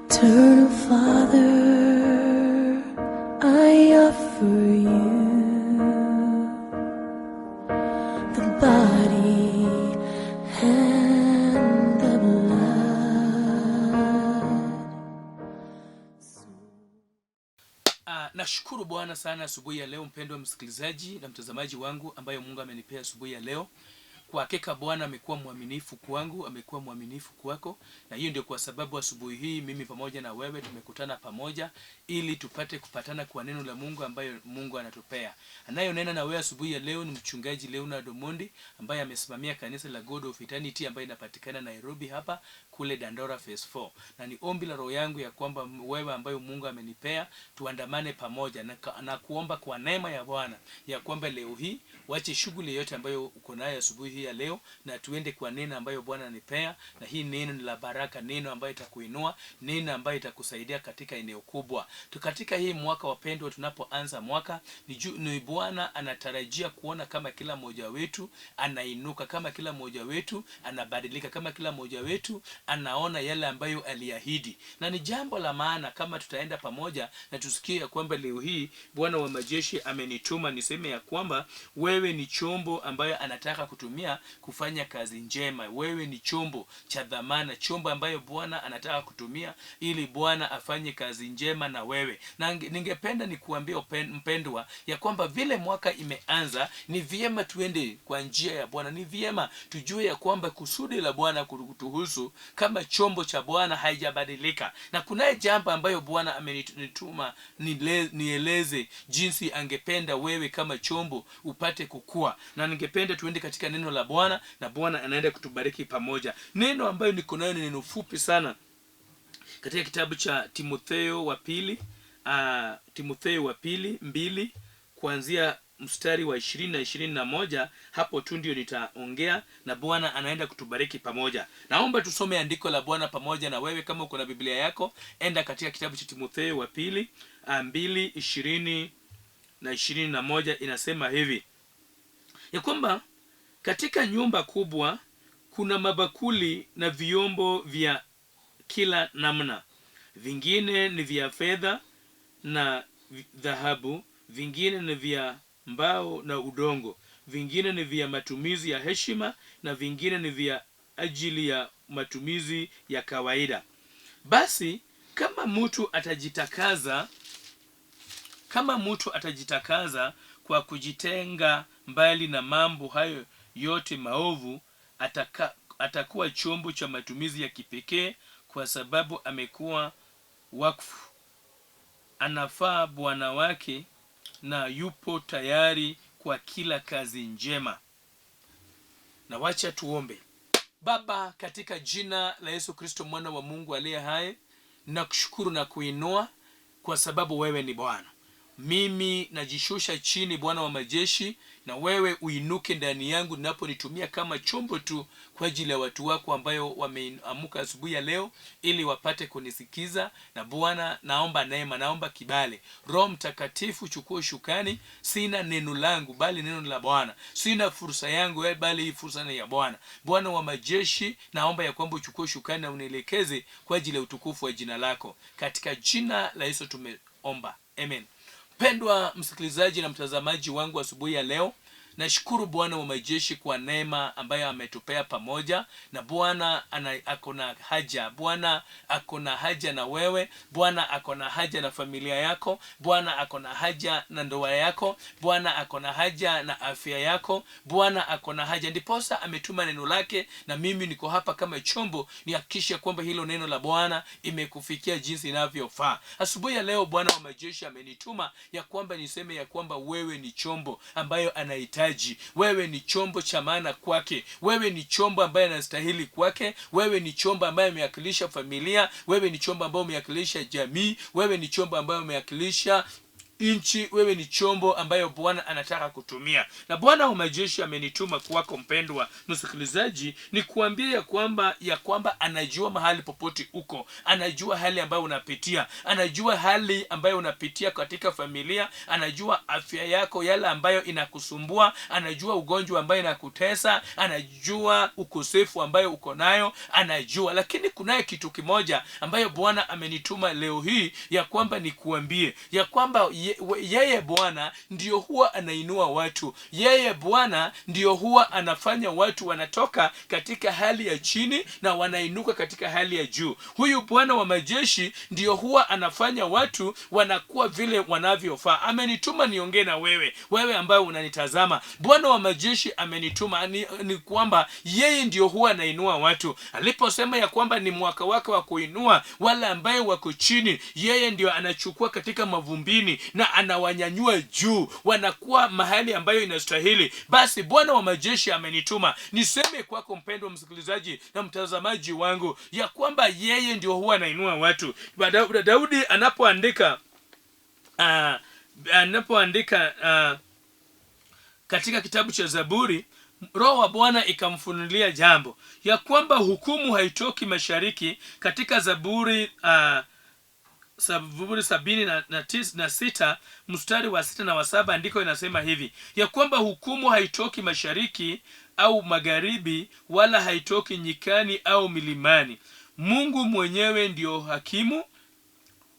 Eternal Father, I offer you the body and the blood. Nashukuru Bwana sana asubuhi ya leo, mpendwa msikilizaji na mtazamaji wangu ambaye Mungu amenipea asubuhi ya leo. Kwa hakika Bwana amekuwa mwaminifu kwangu, amekuwa mwaminifu kwako, na hiyo ndio kwa sababu asubuhi hii mimi pamoja na wewe tumekutana pamoja ili tupate kupatana kwa neno la Mungu ambayo Mungu anatupea. Anayonena na wewe asubuhi ya leo ni Mchungaji Leonard Omondi ambaye amesimamia kanisa la God of Eternity ambaye inapatikana Nairobi hapa kule Dandora Phase 4. Na ni ombi la roho yangu ya kwamba wewe ambayo Mungu amenipea tuandamane pamoja na kuomba kwa neema ya Bwana ya kwamba leo hii wache shughuli yote ambayo uko nayo asubuhi hii ya leo na tuende kwa neno ambayo Bwana anipea, na hii neno ni la baraka, neno ambayo itakuinua, neno ambayo itakusaidia katika eneo kubwa. Katika hii mwaka wapendwa, tunapoanza mwaka ni Bwana anatarajia kuona kama kila mmoja wetu anainuka, kama kila mmoja wetu anabadilika, kama kila mmoja wetu anaona yale ambayo aliahidi. Na ni jambo la maana kama tutaenda pamoja na tusikie kwamba leo hii Bwana wa majeshi amenituma niseme ya kwamba wewe ni chombo ambayo anataka kutumia kufanya kazi njema. Wewe ni chombo cha dhamana, chombo ambayo Bwana anataka kutumia ili Bwana afanye kazi njema na wewe. Na ningependa nikuambia mpendwa ya kwamba vile mwaka imeanza ni vyema tuende kwa njia ya Bwana. Ni vyema tujue ya kwamba kusudi la Bwana kutuhusu kama chombo cha Bwana haijabadilika. Na kunaye jambo ambayo Bwana amenituma nieleze jinsi angependa wewe kama chombo upate kukua. Na ningependa tuende katika neno la Bwana na Bwana anaenda kutubariki pamoja. Neno ambayo niko nayo ni neno fupi sana katika kitabu cha Timotheo wa pili 2 kuanzia mstari wa 20 na 21. Hapo tu ndio nitaongea na Bwana anaenda kutubariki pamoja. Naomba tusome andiko la Bwana pamoja na wewe. Kama uko na Biblia yako, enda katika kitabu cha Timotheo wa pili 2:20 na 21. Inasema hivi ya kwamba katika nyumba kubwa kuna mabakuli na vyombo vya kila namna. Vingine ni vya fedha na dhahabu, vingine ni vya mbao na udongo, vingine ni vya matumizi ya heshima, na vingine ni vya ajili ya matumizi ya kawaida. Basi kama mtu atajitakaza kwa kujitenga mbali na mambo hayo yote maovu, atakuwa chombo cha matumizi ya kipekee, kwa sababu amekuwa wakfu, anafaa Bwana wake na yupo tayari kwa kila kazi njema. Na wacha tuombe. Baba, katika jina la Yesu Kristo mwana wa Mungu aliye hai, nakushukuru na kuinua kwa sababu wewe ni Bwana. Mimi najishusha chini Bwana wa majeshi, na wewe uinuke ndani yangu ninaponitumia kama chombo tu kwa ajili ya watu wako ambayo wameamka asubuhi ya leo ili wapate kunisikiza. Na Bwana, naomba neema, naomba kibali. Roho Mtakatifu chukua shukani. Sina neno langu bali neno la Bwana. Sina fursa yangu bali hii fursa ni ya Bwana. Bwana wa majeshi, naomba ya kwamba uchukue shukani na unielekeze kwa ajili ya utukufu wa jina lako. Katika jina la Yesu tumeomba. Amen. Pendwa msikilizaji na mtazamaji wangu asubuhi ya leo, nashukuru Bwana wa majeshi kwa neema ambayo ametupea pamoja. Na Bwana akona haja. Bwana akona haja na wewe. Bwana akona haja na familia yako. Bwana akona haja na ndoa yako. Bwana akona haja na afya yako. Bwana akona haja, ndiposa ametuma neno lake, na mimi niko hapa kama chombo nihakikishe kwamba hilo neno la Bwana imekufikia jinsi inavyofaa. Asubuhi ya leo Bwana wa majeshi amenituma ya kwamba niseme ya kwamba wewe ni chombo ambayo anahitaji. Wewe ni chombo cha maana kwake. Wewe ni chombo ambaye anastahili kwake. Wewe ni chombo ambaye umewakilisha familia. Wewe ni chombo ambaye umewakilisha jamii. Wewe ni chombo ambaye umewakilisha nchi, wewe ni chombo ambayo Bwana anataka kutumia. Na Bwana wa majeshi amenituma kwako mpendwa msikilizaji, ni kuambia ya kwamba anajua mahali popote uko, anajua hali ambayo unapitia, anajua hali ambayo unapitia katika familia, anajua afya yako yale ambayo inakusumbua, anajua ugonjwa ambayo inakutesa, anajua ukosefu ambayo uko nayo, anajua. Lakini kunaye kitu kimoja ambayo Bwana amenituma leo hii ya kwamba nikuambie ya kwamba yeye Bwana ndio huwa anainua watu. Yeye Bwana ndio huwa anafanya watu wanatoka katika hali ya chini na wanainuka katika hali ya juu. Huyu Bwana wa majeshi ndio huwa anafanya watu wanakuwa vile wanavyofaa. Amenituma niongee na wewe ambaye unanitazama. Bwana wa majeshi amenituma ni kwamba yeye ndio huwa anainua watu. Aliposema ya kwamba ni mwaka wake wa kuinua wale ambaye wako chini, yeye ndio anachukua katika mavumbini na anawanyanyua juu, wanakuwa mahali ambayo inastahili. Basi Bwana wa majeshi amenituma niseme kwako mpendwa msikilizaji na mtazamaji wangu ya kwamba yeye ndio huwa anainua watu. Daudi anapoandika katika kitabu cha Zaburi, Roho wa Bwana ikamfunulia jambo ya kwamba hukumu haitoki mashariki. Katika Zaburi 76 mstari wa 6 na wa 7 andiko inasema hivi ya kwamba hukumu haitoki mashariki au magharibi, wala haitoki nyikani au milimani. Mungu mwenyewe ndio hakimu,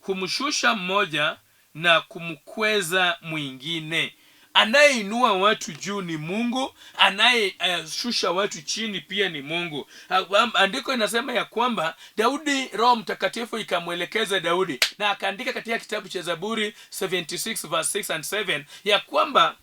humshusha mmoja na kumkweza mwingine. Anayeinua watu juu ni Mungu, anayeshusha watu chini pia ni Mungu. Andiko inasema ya kwamba Daudi, Roho Mtakatifu ikamwelekeza Daudi na akaandika katika kitabu cha Zaburi 76 verse 6 and 7 ya kwamba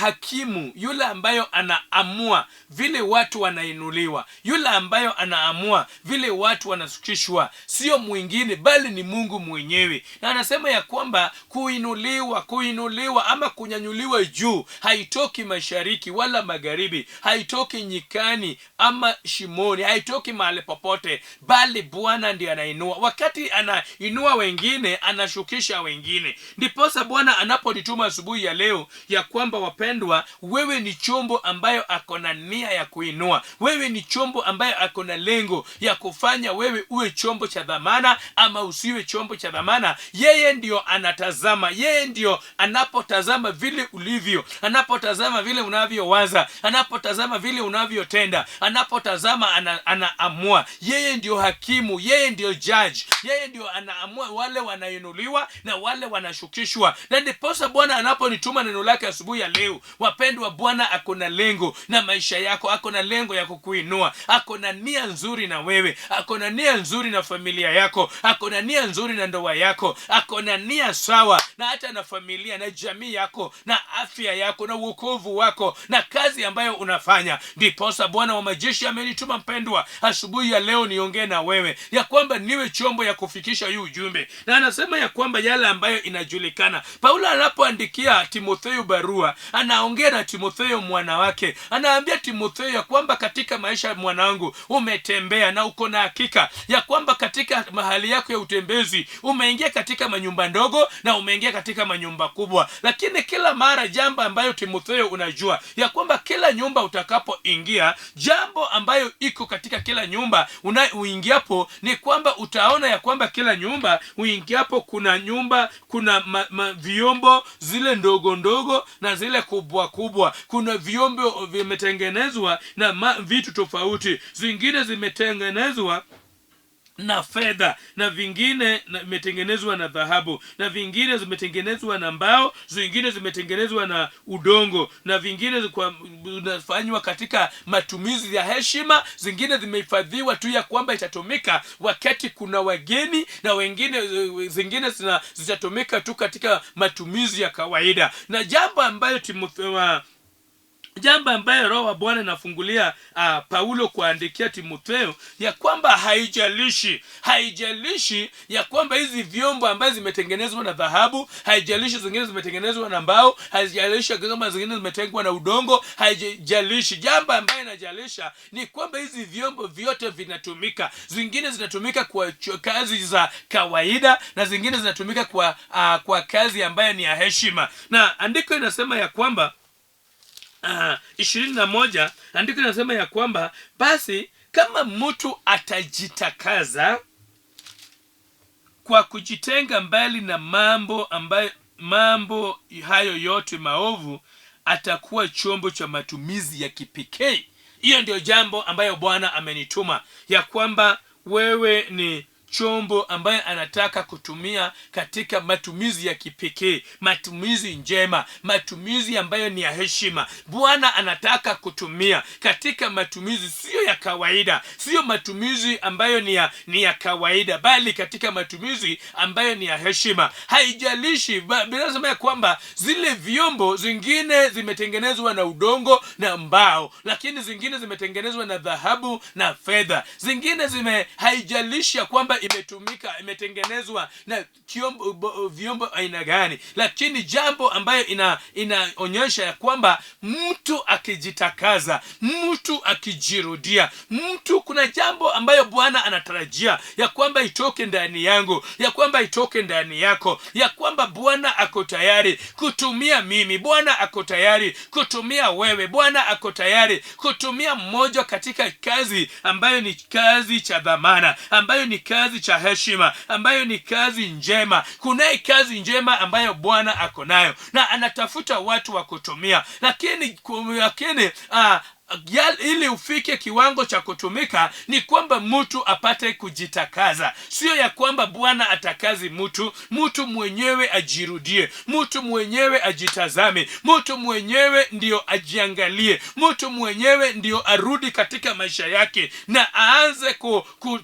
hakimu yule ambayo anaamua vile watu wanainuliwa, yule ambayo anaamua vile watu wanashukishwa, sio mwingine bali ni Mungu mwenyewe. Na anasema ya kwamba kuinuliwa ama kunyanyuliwa juu haitoki mashariki wala magharibi, haitoki nyikani ama shimoni, haitoki mahali popote, bali Bwana ndiye anainua. Wakati anainua wengine, anashukisha wengine. Ndiposa Bwana anaponituma asubuhi ya leo ya kwamba wapendwa, wewe ni chombo ambayo akona nia ya kuinua. Wewe ni chombo ambayo akona lengo ya kufanya wewe uwe chombo cha dhamana ama usiwe chombo cha dhamana. Yeye ndio anatazama, yeye ndio anapotazama vile ulivyo, anapotazama vile unavyowaza, anapotazama vile unavyotenda, anapotazama anaamua. Yeye ndio hakimu, yeye ndio judge, yeye ndio anaamua wale wanainuliwa na wale wanashukishwa. Na ndiposa Bwana anaponituma neno lake asubuhi ya leo, wapendwa, Bwana akona lengo na maisha yako, akona lengo ya kukuinua, akona nia nzuri na wewe, akona nia nzuri na familia yako, akona nia nzuri na ndoa yako, akona nia sawa na hata na familia na jamii yako na afya yako na wokovu wako na kazi ambayo unafanya. Ndiposa Bwana wa majeshi amenituma mpendwa asubuhi ya leo niongee na wewe ya kwamba niwe chombo ya kufikisha huu ujumbe. Na anasema ya kwamba yale ambayo inajulikana. Paulo anapoandikia Timotheo barua, anaongea na Timotheo mwana wake, anaambia Timotheo ya kwamba katika maisha mwanangu umetembea na uko na hakika ya kwamba katika mahali yako ya utembezi umeingia katika manyumba ndogo na umeingia katika manyumba kubwa. Lakini kila mara jambo ambayo Timotheo unajua ya kwamba kila nyumba utakapoingia, jambo ambayo iko katika kila nyumba uingiapo ni kwamba utaona ya kwamba kila nyumba uingiapo kuna vyombo zile ndogo ndogo na zile kubwa kubwa. Kuna vyombo vimetengenezwa na vitu tofauti, zingine zimetengenezwa na fedha, na vingine vimetengenezwa na dhahabu, na vingine zimetengenezwa na mbao, zingine zimetengenezwa na udongo, na vingine zinafanywa katika matumizi ya heshima, zingine zimehifadhiwa tu ya kwamba itatumika wakati kuna wageni, na zingine zitatumika tu katika matumizi ya kawaida. Na jambo ambayo jambo ambaye Roho wa Bwana anafungulia Paulo kuandikia Timotheo, ya kwamba haijalishi ya kwamba hizi vyombo ambazo zimetengenezwa na dhahabu, haijalishi zingine zimetengenezwa na mbao, haijalishi kama zingine zimetengwa na udongo, haijalishi. Jambo ambaye inajalisha ni kwamba hizi vyombo vyote vinatumika. Zingine zinatumika kwa kazi za kawaida na zingine zinatumika kwa kazi ambayo ni ya heshima. Na andiko inasema ya kwamba 21, andiko linasema ya kwamba basi kama mtu atajitakaza kwa kujitenga mbali na mambo hayo yote maovu, atakuwa chombo cha matumizi ya kipekee. Hiyo ndio jambo ambayo Bwana amenituma, ya kwamba wewe ni chombo ambaye anataka kutumia katika matumizi ya kipekee, matumizi njema, matumizi ambayo ni ya heshima. Bwana anataka kutumia katika matumizi sio ya kawaida, sio matumizi ambayo ni ya kawaida, bali katika matumizi ambayo ni ya heshima. Haijalishi, Biblia inasema kwamba zile vyombo zingine zimetengenezwa na udongo na mbao, lakini zingine zimetengenezwa na dhahabu na fedha. Zingine haijalishi kwamba imetengenezwa na vyombo aina gani, lakini jambo ambayo inaonyesha ya kwamba mtu akijitakaza, mtu akijirudia, kuna jambo ambayo Bwana anatarajia ya kwamba itoke ndani yangu, ya kwamba itoke ndani yako, ya kwamba Bwana ako tayari kutumia mimi, Bwana ako tayari kutumia wewe, Bwana ako tayari kutumia mmoja katika kazi ambayo ni kazi cha dhamana, ambayo ni kazi cha heshima, ambayo ni kazi njema. Kunaye kazi njema ambayo Bwana ako nayo na anatafuta watu wa kutumia, lakini ili ufike kiwango cha kutumika ni kwamba mtu apate kujitakaza. Sio ya kwamba Bwana atakazi mtu mwenyewe ajirudie, mtu mwenyewe ajitazame, mtu mwenyewe ndio ajiangalie, mtu mwenyewe ndio arudi katika maisha yake na aanze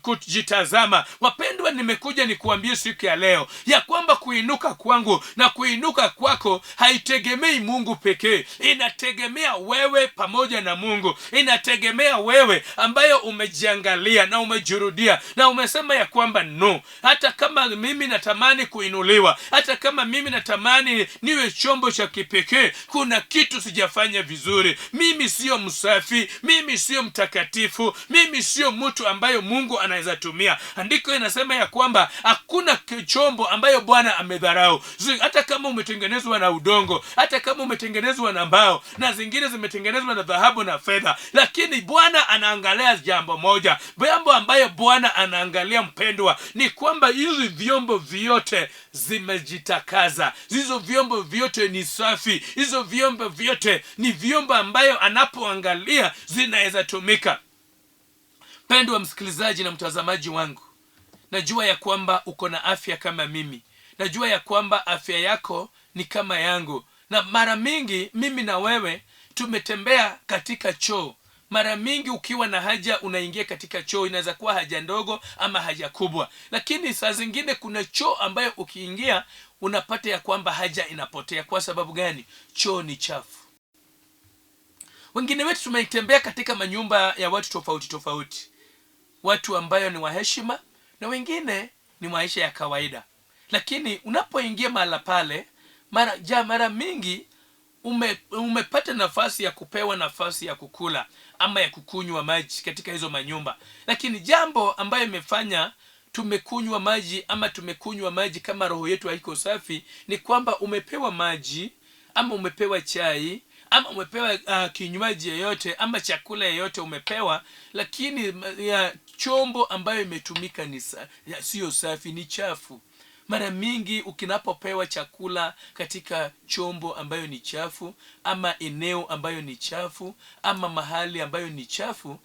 kujitazama. Wapendwa, nimekuja nikuambie siku ya leo ya kwamba kuinuka kwangu na kuinuka kwako haitegemei Mungu pekee, inategemea wewe pamoja na Mungu. Inategemea wewe ambayo umejiangalia na umejirudia na umesema ya kwamba no, hata kama mimi natamani kuinuliwa, hata kama mimi natamani niwe chombo cha kipekee, kuna kitu sijafanya vizuri. Mimi sio msafi, mimi sio mtakatifu, mimi sio mtu ambayo Mungu anaweza tumia. Andiko inasema ya kwamba hakuna chombo ambayo Bwana amedharau. Hata kama umetengenezwa na udongo, hata kama umetengenezwa na mbao, na zingine zimetengenezwa na dhahabu na fedha, lakini Bwana anaangalia jambo moja. Jambo ambayo Bwana anaangalia, mpendwa, ni kwamba hizi vyombo vyote zimejitakaza, hizo vyombo vyote ni safi, hizo vyombo vyote ni vyombo ambayo anapoangalia zinaweza tumika. Mpendwa msikilizaji na mtazamaji wangu, najua ya kwamba uko na afya kama mimi, najua ya kwamba afya yako ni kama yangu, na mara mingi mimi na wewe tumetembea katika choo. Mara mingi ukiwa na haja unaingia katika choo, inaweza kuwa haja ndogo ama haja kubwa, lakini saa zingine kuna choo ambayo ukiingia unapata ya kwamba haja inapotea. Kwa sababu gani? Choo ni chafu. Wengine wetu tumetembea katika manyumba ya watu tofauti tofauti, watu ambayo ni wa heshima na wengine ni maisha ya kawaida, lakini unapoingia mahala pale, mara mingi umepata nafasi ya kupewa nafasi ya kukula ama ya kukunywa maji katika hizo manyumba, lakini jambo ambayo imefanya tumekunywa maji ama tumekunywa maji kama roho yetu haiko safi ni kwamba umepewa maji ama umepewa chai ama umepewa kinywaji yoyote ama chakula yoyote umepewa, lakini ya chombo ambayo imetumika sio safi, ni chafu. Mara mingi ukinapopewa chakula katika chombo ambayo ni chafu, ama eneo ambayo ni chafu, ama mahali ambayo ni chafu,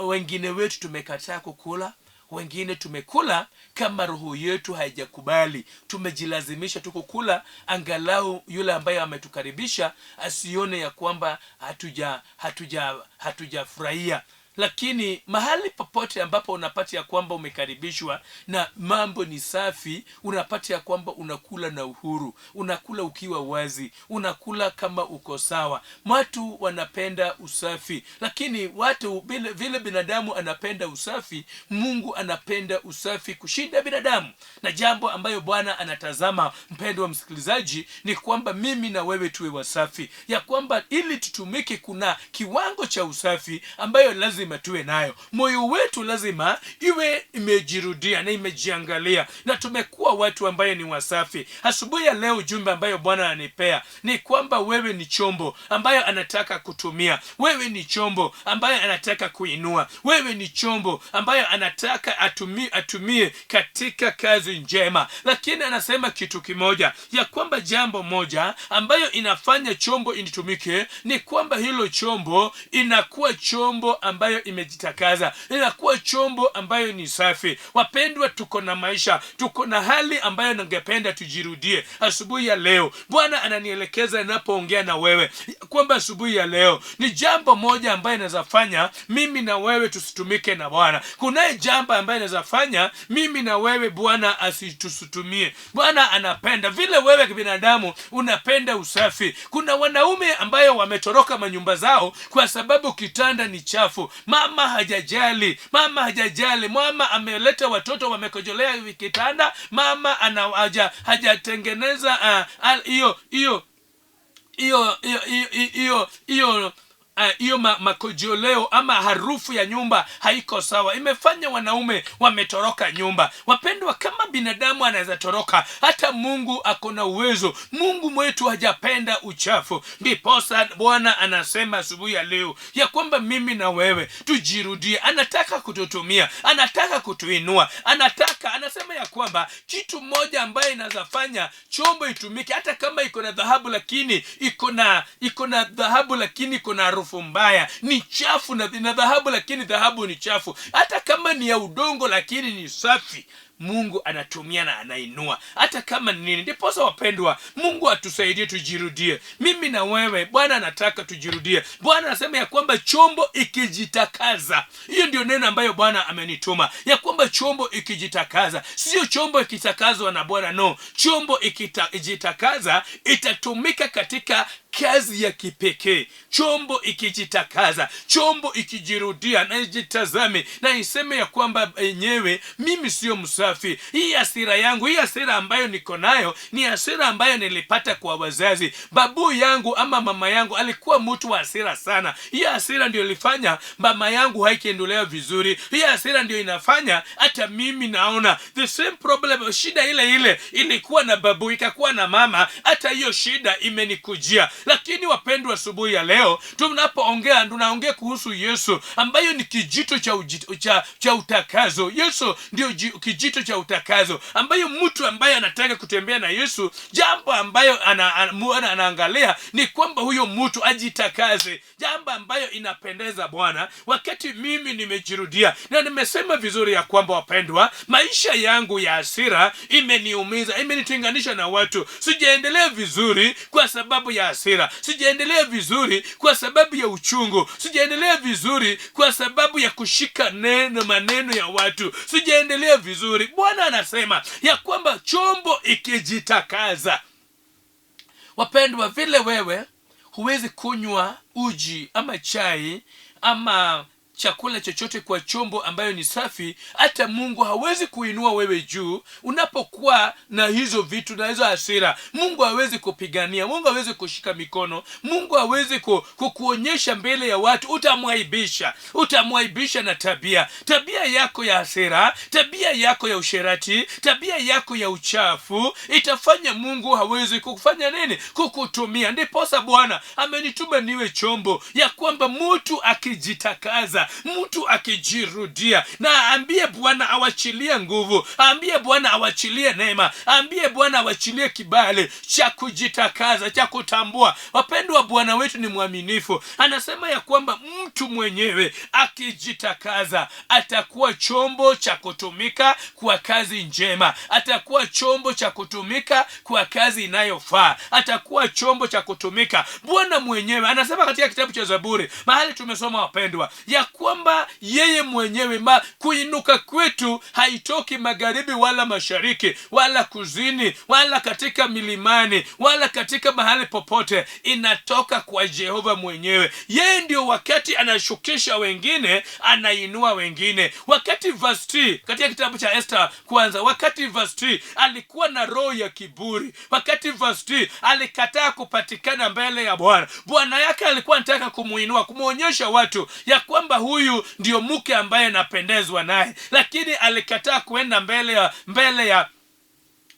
wengine wetu tumekataa kukula, wengine tumekula kama roho yetu haijakubali. Tumejilazimisha tu kukula angalau yule ambaye ametukaribisha asione ya kwamba hatujafurahia. Lakini mahali popote ambapo unapata ya kwamba umekaribishwa na mambo ni safi, unapata ya kwamba unakula na uhuru, unakula ukiwa wazi, unakula kama uko sawa. Watu wanapenda usafi, lakini watu vile binadamu anapenda usafi, Mungu anapenda usafi kushinda binadamu. Na jambo ambayo Bwana anatazama, mpendwa msikilizaji, ni kwamba mimi na wewe tuwe wasafi, ya kwamba ili tutumike kuna kiwango cha usafi ambayo lazima tuwe nayo. Moyo wetu lazima iwe imejirudia na imejiangalia, na tumekuwa watu ambaye ni wasafi. Asubuhi ya leo ujumbe ambayo Bwana anipea ni kwamba wewe ni chombo ambayo anataka kutumia, wewe ni chombo ambaye anataka kuinua, wewe ni chombo ambayo anataka atumie katika kazi njema. Lakini anasema kitu kimoja, ya kwamba jambo moja ambayo inafanya chombo initumike ni kwamba hilo chombo inakuwa chombo ambayo imejitakaza, inakuwa chombo ambayo ni safi. Wapendwa, tuko na maisha, tuko na hali ambayo ningependa tujirudie. Asubuhi ya leo Bwana ananielekeza ninapoongea na wewe kwamba asubuhi ya leo ni jambo moja ambayo inaweza fanya mimi na wewe tusitumike na Bwana. Kuna jambo ambayo inaweza fanya mimi na wewe Bwana asitusutumie. Bwana anapenda vile wewe kibinadamu unapenda usafi. Kuna wanaume ambayo wametoroka manyumba zao kwa sababu kitanda ni chafu. Mama hajajali, mama ameleta watoto wamekojolea kitanda, mama hajatengeneza hiyo makojoleo ama harufu ya nyumba haiko sawa, imefanya wanaume wametoroka nyumba. Wapendwa, kama binadamu anaweza toroka, hata Mungu akona uwezo. Mungu mwetu hajapenda uchafu. Ndiposa Bwana anasema asubuhi ya leo ya kwamba mimi na wewe tujirudie. Anataka kututumia, anataka kutuinua, anasema ya kwamba kitu moja ambaye inaweza fanya chombo itumike, hata kama iko na dhahabu lakini iko na dhahabu lakini iko na harufu mbaya, ni chafu, na dhahabu lakini dhahabu ni chafu, hata kama ni ya udongo lakini ni safi, Mungu anatumia na anainua hata kama nini. Ndiposa wapendwa, Mungu atusaidie tujirudie. Mimi na wewe Bwana anataka tujirudie. Bwana anasema ya kwamba chombo ikijitakaza, hiyo ndio neno ambayo Bwana amenituma, ya kwamba chombo ikijitakaza, sio chombo ikitakazwa na Bwana, no, chombo ikijitakaza itatumika katika kazi ya kipekee. Chombo ikijitakaza, chombo ikijirudia na ijitazame na iseme ya kwamba yenyewe mimi sio msafi. Hii hasira yangu, hii hasira ambayo niko nayo ni hasira ambayo nilipata kwa wazazi. Babu yangu ama mama yangu alikuwa mtu wa hasira sana. Hii hasira ndio ilifanya mama yangu haikiendelea vizuri. Hii hasira ndio inafanya hata mimi naona the same problem, shida ile ilikuwa na babu ikakuwa na mama, hata hiyo shida imenikujia. Lakini wapendwa, asubuhi ya leo tunaongea kuhusu Yesu ambayo ni kijito cha utakazo. Yesu ndio kijito cha utakazo, ambayo mtu ambaye anataka kutembea na Yesu, jambo ambayo anaangalia ni kwamba huyo mtu ajitakaze, jambo ambayo inapendeza Bwana. Wakati mimi nimejirudia, na nimesema vizuri ya kwamba wapendwa, maisha yangu ya hasira imeniumiza, imenitenganisha na watu. Sijaendelea vizuri kwa sababu ya hasira, sijaendelea vizuri kwa sababu ya uchungu, sijaendelea vizuri kwa sababu ya kushika maneno ya watu, sijaendelea vizuri. Bwana anasema ya kwamba chombo ikijitakaza. Wapendwa, vile wewe huwezi kunywa uji ama chai ama chakula chochote kwa chombo ambayo ni safi, hata Mungu hawezi kuinua wewe juu unapokuwa na hizo vitu na hizo hasira. Mungu hawezi kupigania, Mungu hawezi kushika mikono, Mungu hawezi kukuonyesha mbele ya watu. Utamwaibisha na tabia yako ya hasira, tabia yako ya usherati, tabia yako ya uchafu, itafanya Mungu hawezi kukufanya nini? Kukutumia. Ndiposa Bwana amenituma niwe chombo, ya kwamba mtu akijitakaza, mtu akijirudia, na aambie Bwana awachilie nguvu, aambie Bwana awachilie neema, aambie Bwana awachilie kibali cha kujitakaza, cha kutambua. Wapendwa, Bwana wetu ni mwaminifu. Anasema ya kwamba mtu mwenyewe akijitakaza atakuwa chombo cha kutumika kwa kazi njema, atakuwa chombo cha kutumika kwa kazi inayofaa, atakuwa chombo cha kutumika. Bwana mwenyewe anasema katika kitabu cha Zaburi, mahali tumesoma wapendwa, ya kwamba yeye mwenyewe kuinuka kwetu haitoki magharibi wala mashariki wala kuzini wala katika milimani wala katika mahali popote, inatoka kwa Jehova mwenyewe. Yeye ndio wakati anashukisha wengine, anainua wengine. Wakati verse 3 katika kitabu cha Esther kwanza, wakati verse 3 alikuwa na roho ya kiburi, wakati verse 3 alikataa kupatikana mbele ya Bwana. Bwana yake alikuwa anataka kumuinua, kumuonyesha watu ya kwamba huyu ndio mke ambaye anapendezwa naye, lakini alikataa kuenda mbele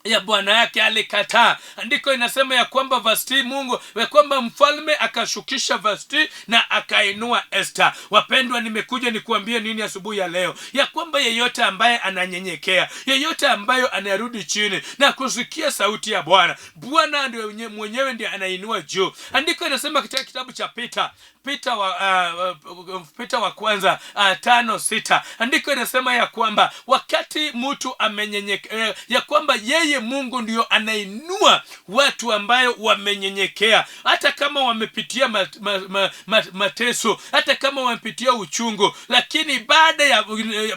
ya bwana yake, alikataa. Andiko inasema ya kwamba verse 3 ya kwamba mfalme akashukisha verse 3 na akainua Esther. Wapendwa, nimekuja nikuambie nini asubuhi ya leo? Ya kwamba yeyote ambaye ananyenyekea, yeyote ambaye anarudi chini na kusikia sauti ya Bwana, Bwana ndio mwenyewe ndiye anainua juu. Andiko inasema katika kitabu cha Peter wa kwanza 5:6, andiko inasema ya kwamba wakati mtu amenyenyekea, ya kwamba yeye Mungu ndio anainua watu ambayo wamenyenyekea, hata kama wamepitia mateso, hata kama wamepitia uchungu, lakini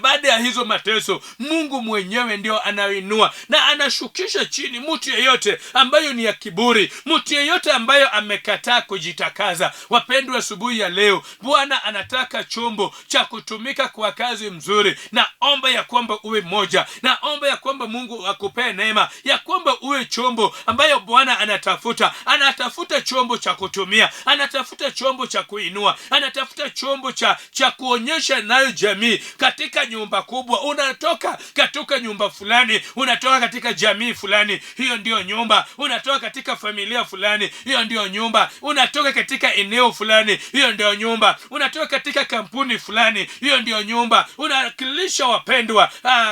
baada ya hizo mateso, Mungu mwenyewe ndio anainua na anashukisha chini mtu yeyote ambayo ni ya kiburi, mtu yeyote ambayo amekataa kujitakaza. Wapendwa, asubuhi ya leo Bwana anataka chombo cha kutumika kwa kazi mzuri. Naomba ya kwamba uwe moja, naomba ya kwamba Mungu akupee neema ya kwamba uwe chombo ambayo Bwana anatafuta chombo cha kutumia, anatafuta chombo cha kuinua, anatafuta chombo cha kuonyesha nayo jamii. Katika nyumba kubwa, unatoka katika nyumba fulani, unatoka katika jamii fulani, hiyo ndio nyumba. Unatoka katika familia fulani, hiyo ndio nyumba. Unatoka katika eneo fulani, hiyo ndio nyumba. Unatoka katika kampuni fulani, hiyo ndio nyumba. Unawakilisha wapendwa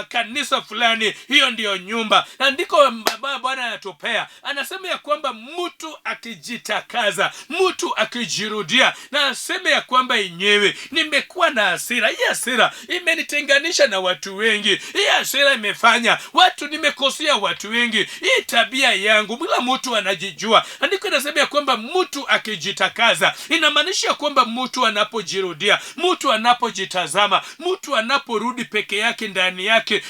kanisa fulani, hiyo ndio nyumba. Andiko Bwana anatupea, anasema ya kwamba mtu akijitakaza, mtu akijirudia, na aseme ya kwamba yenyewe nimekuwa na hasira, hii hasira imenitenganisha na watu wengi, hii hasira imefanya watu, nimekosea watu wengi, hii tabia yangu. Bila mtu anajijua. Andiko inasema ya kwamba mtu akijitakaza, inamaanisha kwamba mtu anapojirudia, mtu anapojitazama, mtu anaporudi peke yake ndani yake.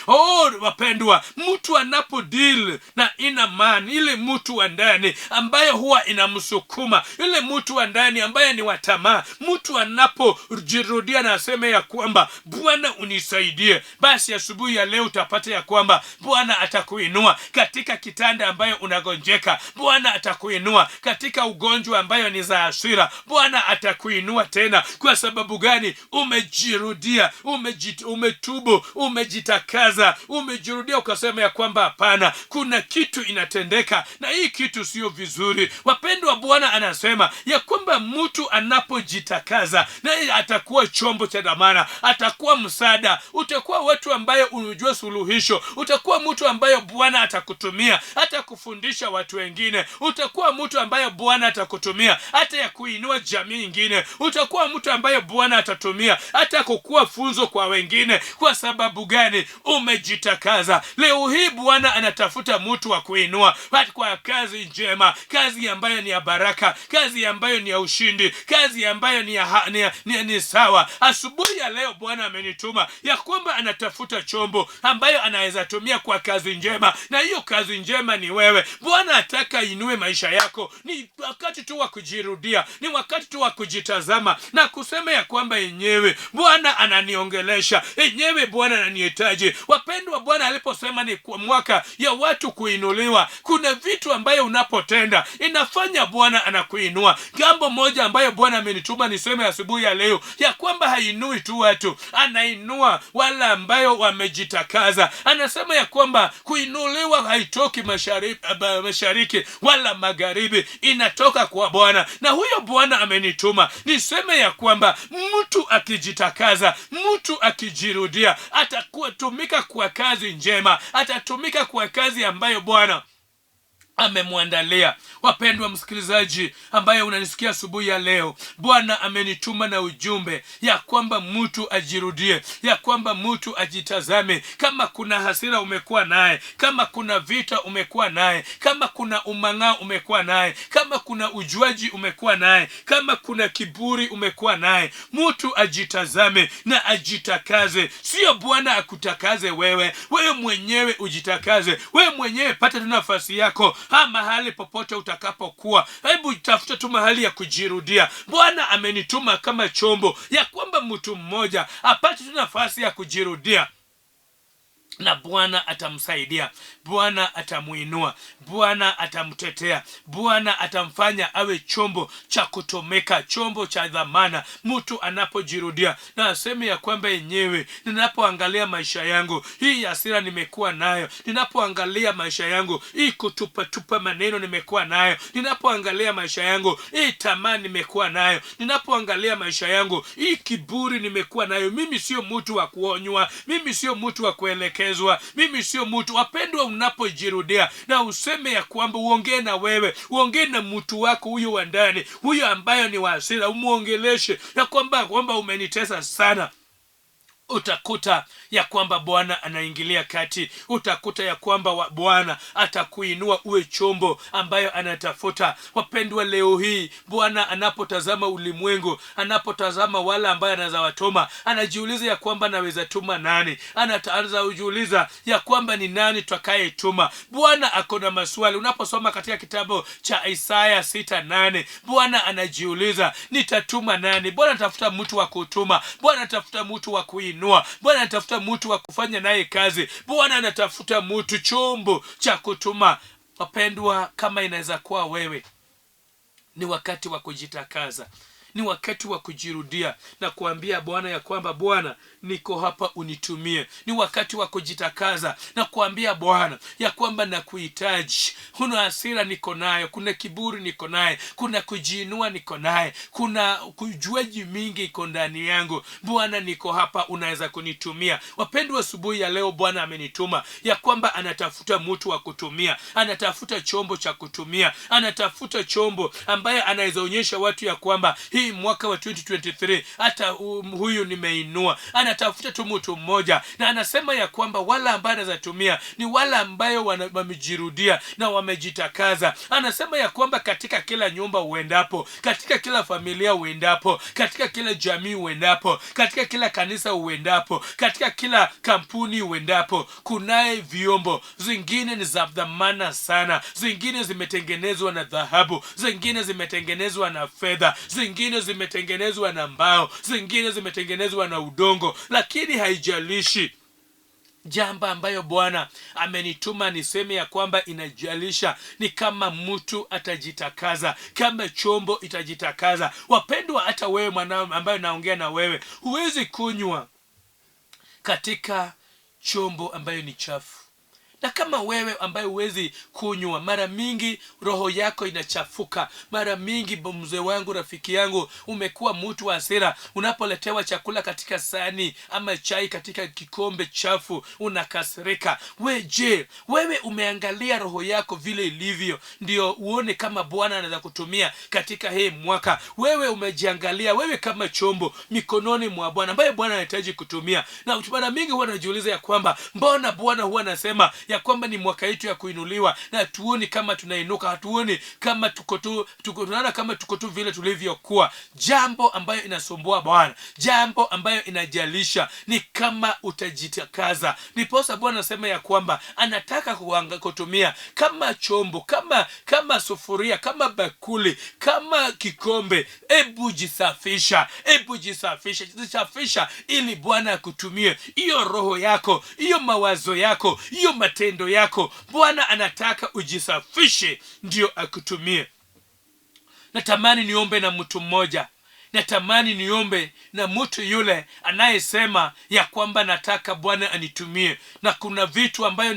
Wapendwa, mtu anapodeal na ina man, ile mtu wa ndani ambayo huwa inamsukuma, ile mtu wa ndani ambaye ni wa tamaa, mtu anapojirudia na aseme ya kwamba Bwana unisaidie, basi asubuhi ya leo utapata ya kwamba Bwana atakuinua katika kitanda ambayo unagonjeka. Bwana atakuinua katika ugonjwa ambayo ni za hasira. Bwana atakuinua tena. Kwa sababu gani? Umejirudia, umetubu, umejitakaza, umejirudia, ukasema ya kwamba hapana, kuna kitu inatendeka na hii kitu sio vizuri. Wapendwa, Bwana anasema ya kwamba mtu anapojitakaza, na atakuwa chombo cha dhamana, atakuwa msaada, utakuwa watu ambaye unajua suluhisho, utakuwa mtu ambaye Bwana atakutumia hata kufundisha watu wengine, utakuwa mtu ambaye Bwana atakutumia hata ya kuinua jamii nyingine, utakuwa mtu ambaye Bwana atatumia hata kukua funzo kwa wengine. Kwa sababu gani? Umejitakaza. Leo hii Bwana anatafuta mtu wa kuinua kwa kazi njema, kazi ambayo ni ya baraka, kazi ambayo ni ya ushindi, kazi ambayo ni sawa. Asubuhi ya leo Bwana amenituma ya kwamba anatafuta chombo ambayo anaweza tumia kwa kazi njema, na hiyo kazi njema ni wewe. Bwana ataka inue maisha yako. Ni wakati tu wa kujirudia, ni wakati tu wa kujitazama na kusema ya kwamba yenyewe Bwana ananiongelesha, yenyewe Bwana ananihitaji. Wapendwa, Bwana aliposema ni kwa mwaka ya watu kuinuliwa, kuna vitu ambayo unapotenda inafanya Bwana anakuinua. Jambo moja ambayo Bwana amenituma niseme asubuhi ya leo ya kwamba hainui tu watu, anainua wala ambayo wamejitakaza. Anasema ya kwamba kuinuliwa haitoki mashariki wala magharibi, inatoka kwa Bwana. Na huyo Bwana amenituma niseme ya kwamba mtu akijitakaza, mtu akijirudia, atakuwa tumika kwa kazi njema, atatumika kwa kazi ambayo Bwana amemwandalia. Wapendwa msikilizaji ambaye unanisikia asubuhi ya leo, Bwana amenituma na ujumbe ya kwamba mtu ajirudie, ya kwamba mtu ajitazame. Kama kuna hasira umekuwa naye, kama kuna vita umekuwa naye, kama kuna umang'aa umekuwa naye, kama kuna ujuaji umekuwa naye, kama kuna kiburi umekuwa naye, mtu ajitazame na ajitakaze. Sio Bwana akutakaze wewe, wewe mwenyewe ujitakaze. Wewe mwenyewe pata tu nafasi yako mahali popote utakapokuwa. Hebu tafuta tu mahali ya kujirudia. Bwana amenituma kama chombo ya kwamba mtu mmoja apate tu nafasi ya kujirudia, na Bwana atamsaidia, Bwana atamuinua, Bwana atamtetea, Bwana atamfanya awe chombo cha kutomeka, chombo cha dhamana mtu anapojirudia. Na aseme ya kwamba yenyewe, ninapoangalia maisha yangu, hii hasira nimekuwa nayo, ninapoangalia maisha yangu, hii kutupa maneno nimekuwa nayo, ninapoangalia maisha yangu, hii tamaa nimekuwa nayo, ninapoangalia maisha yangu, hii kiburi nimekuwa nayo, mimi sio mtu wa kuonywa, mimi sio mtu wa kuelekezwa, mimi sio mtu. Wapendwa, unapojirudia na useme ya kwamba, uongee na wewe, uongee na mtu wako huyo wa ndani, huyo ambayo ni wa hasira, umuongeleshe ya kwamba umenitesa sana. Utakuta ya kwamba Bwana anaingilia kati. Utakuta ya kwamba Bwana atakuinua uwe chombo ambayo anatafuta. Wapendwa, leo hii Bwana anapotazama ulimwengu, anapotazama wale ambayo anaweza watuma, anajiuliza ya kwamba naweza tuma nani? Anaanza kujiuliza ya kwamba ni nani tutakayetuma. Bwana ako na maswali. Unaposoma katika kitabu cha Isaya 6:8, Bwana anajiuliza, nitatuma nani? Bwana anatafuta mtu wa kutuma. Bwana anatafuta mtu wa kuinua. Bwana anatafuta mtu wa kufanya naye kazi. Bwana anatafuta mtu, chombo cha kutuma. Wapendwa, kama inaweza kuwa wewe, ni wakati wa kujitakaza, ni wakati wa kujirudia na kuambia Bwana ya kwamba, Bwana, niko hapa, unitumie. Ni wakati wa kujitakaza na kuambia Bwana ya kwamba nakuhitaji. Kuna hasira niko nayo, kuna kiburi niko naye, kuna kujiinua niko naye, kuna kujuaji mingi iko ndani yangu. Bwana, niko hapa, unaweza kunitumia. Wapendwa, asubuhi ya leo Bwana amenituma ya kwamba anatafuta mtu wa kutumia, anatafuta chombo cha kutumia, anatafuta chombo ambaye anaweza onyesha watu ya kwamba hii mwaka wa 2023 hata huyu nimeinua. Anatafuta tu mtu mmoja, na anasema ya kwamba wala ambaye anazatumia ni wala ambayo wamejirudia na wamejitakaza. Anasema ya kwamba katika kila nyumba uendapo, katika kila familia uendapo, katika kila jamii uendapo, katika kila kanisa uendapo, katika kila kampuni uendapo, kunaye vyombo. Zingine ni za dhamana sana, zingine zimetengenezwa na dhahabu, zingine zimetengenezwa na fedha, zingine zimetengenezwa na mbao, zingine zimetengenezwa na udongo. Lakini haijalishi. Jambo ambayo Bwana amenituma niseme ya kwamba inajalisha ni kama mtu atajitakaza, kama chombo itajitakaza. Wapendwa, hata wewe mwanao ambaye naongea na wewe, huwezi kunywa katika chombo ambayo ni chafu. Na kama wewe ambaye huwezi kunywa, mara mingi roho yako inachafuka. Mara mingi, mzee wangu, rafiki yangu, umekuwa mtu wa hasira. Unapoletewa chakula katika sahani ama chai katika kikombe chafu, unakasirika. Je, wewe umeangalia roho yako vile ilivyo ndio uone kama Bwana anaweza kutumia katika hii mwaka? Wewe umejiangalia wewe kama chombo mikononi mwa Bwana ambaye Bwana anahitaji kutumia? Na mara mingi huwa najiuliza ya kwamba, mbona Bwana huwa anasema ya kwamba ni mwaka yetu ya kuinuliwa, na tuoni kama tunainuka, hatuoni kama tunaona kama tuko tu vile tulivyokuwa. Jambo ambayo inasumbua Bwana, jambo ambayo inajalisha ni kama utajitakaza. Niposa Bwana anasema ya kwamba anataka kutumia kama chombo, kama sufuria, kama bakuli, kama kikombe. Ebu jisafisha, jisafisha ili Bwana akutumie. Hiyo roho yako, hiyo mawazo yako, hiyo matendo yako, Bwana anataka ujisafishe ndio akutumie. Natamani niombe na mtu mmoja natamani niombe na mtu yule anayesema ya kwamba nataka Bwana anitumie, na kuna vitu ambayo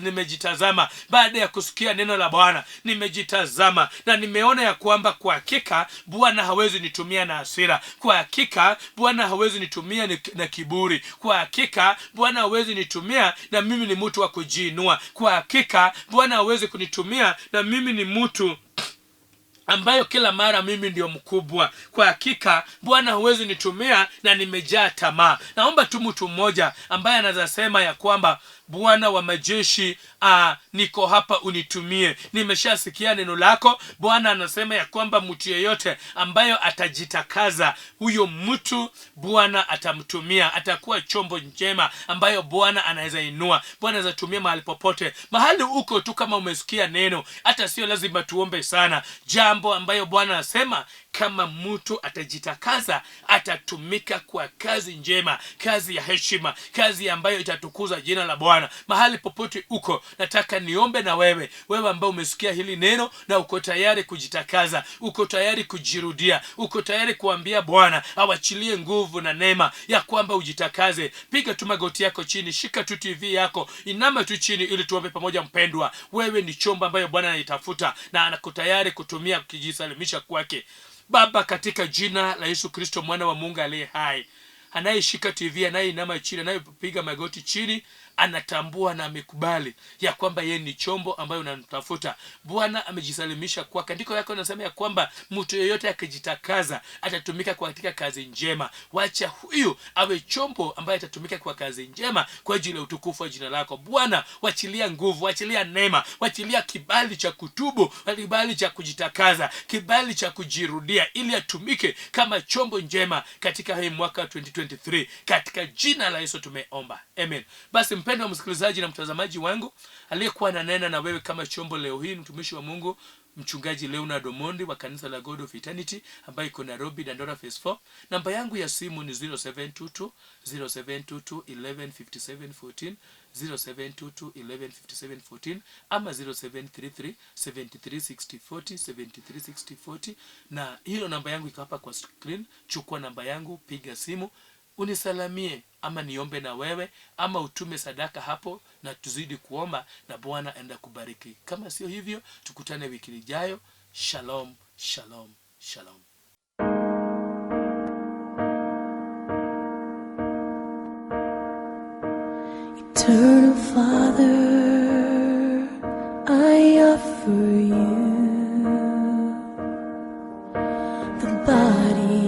nimejitazama baada ya kusikia neno la Bwana. Nimejitazama na nimeona ya kwamba kwa hakika Bwana hawezi nitumia na hasira. Kwa hakika Bwana hawezi nitumia na kiburi. Kwa hakika Bwana hawezi nitumia na mimi ni mtu wa kujiinua. Kwa hakika Bwana hawezi kunitumia na mimi ni mtu ambayo kila mara mimi ndio mkubwa. Kwa hakika Bwana hawezi nitumia na nimejaa tamaa. Naomba tu mtu mmoja ambaye anaweza sema ya kwamba Bwana wa majeshi, niko hapa unitumie. Nimeshasikia neno lako. Bwana anasema ya kwamba mtu yeyote ambayo atajitakaza, huyo mtu Bwana atamtumia. Atakuwa chombo njema ambayo Bwana anaweza inua. Bwana anaweza tumia mahali popote. Mahali uko tu kama umesikia neno, hata sio lazima tuombe sana. Jambo ambayo Bwana anasema, kama mtu atajitakaza, atatumika kwa kazi njema, kazi ya heshima, kazi ambayo itatukuza jina la Bwana. Mahali popote uko, nataka niombe na wewe ambao umesikia hili neno na uko tayari kujitakaza, uko tayari kujirudia, uko tayari kuambia Bwana awachilie nguvu na neema ya kwamba ujitakaze. Piga tu magoti yako chini, shika tu TV yako, inama tu chini ili tuombe pamoja. Mpendwa, wewe ni chombo ambayo Bwana anitafuta na anakutayari kutumia kujisalimisha kwake. Baba, katika jina la Yesu Kristo mwana wa Mungu aliye hai, anayeshika TV, anayeinama chini, anayepiga magoti chini, anatambua na amekubali ya kwamba yeye ni chombo ambayo unamtafuta. Bwana amejisalimisha kwako. Andiko lako linasema ya kwamba mtu yeyote akijitakaza atatumika kwa katika kazi njema. Wacha huyu awe chombo ambaye atatumika kwa kazi njema kwa ajili ya utukufu wa jina lako. Bwana, wachilia nguvu, wachilia neema, wachilia kibali cha kutubu, kibali cha kujitakaza, kibali cha kujirudia, ili atumike kama chombo njema katika hii mwaka 2023. Katika jina la Yesu tumeomba, amen. Basi mpendwa msikilizaji na mtazamaji wangu, aliyekuwa ananena na wewe kama chombo leo hii, mtumishi wa Mungu Mchungaji Leonard Omondi wa kanisa la God of Eternity ambayo iko Nairobi, Dandora phase 4. Namba yangu ya simu ni 0722 1157 14, 0722 1157 14, ama 0733 7360 40, 7360 40. Na hiyo namba yangu iko hapa kwa screen. Chukua namba yangu, piga simu, unisalamie, ama niombe na wewe, ama utume sadaka hapo na tuzidi kuomba na Bwana aenda kubariki. Kama sio hivyo, tukutane wiki ijayo. Shalom, shalom, shalom. Eternal Father, I offer you the body